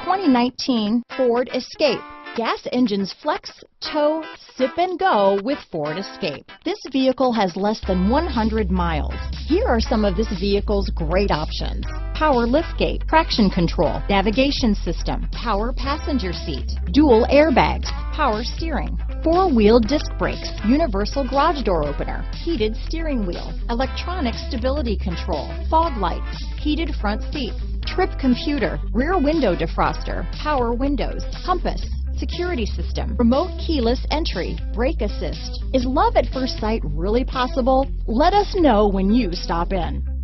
2019 Ford Escape. Gas engines flex, tow, sip and go with Ford Escape. This vehicle has less than 100 miles. Here are some of this vehicle's great options: power liftgate, traction control, navigation system, power passenger seat, dual airbags, power steering, four-wheel disc brakes, universal garage door opener, heated steering wheel, electronic stability control, fog lights, heated front seats, trip computer, rear window defroster, power windows, compass, security system, remote keyless entry, brake assist. Is love at first sight really possible? Let us know when you stop in.